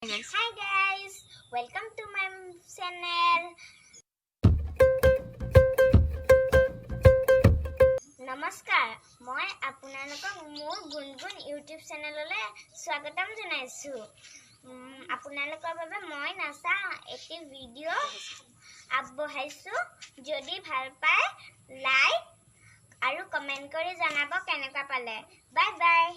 Hi guys, welcome to my channel. নমস্কাৰ মই আপোনালোকক মোৰ গুণগুণ ইউটিউব চেনেললৈ স্বাগতম জনাইছো। আপোনালোকৰ বাবে মই নাচা এটি ভিডিঅ' আগবঢ়াইছো। যদি ভাল পায় লাইক আৰু কমেন্ট কৰি জনাব কেনেকুৱা পালে। Bye bye.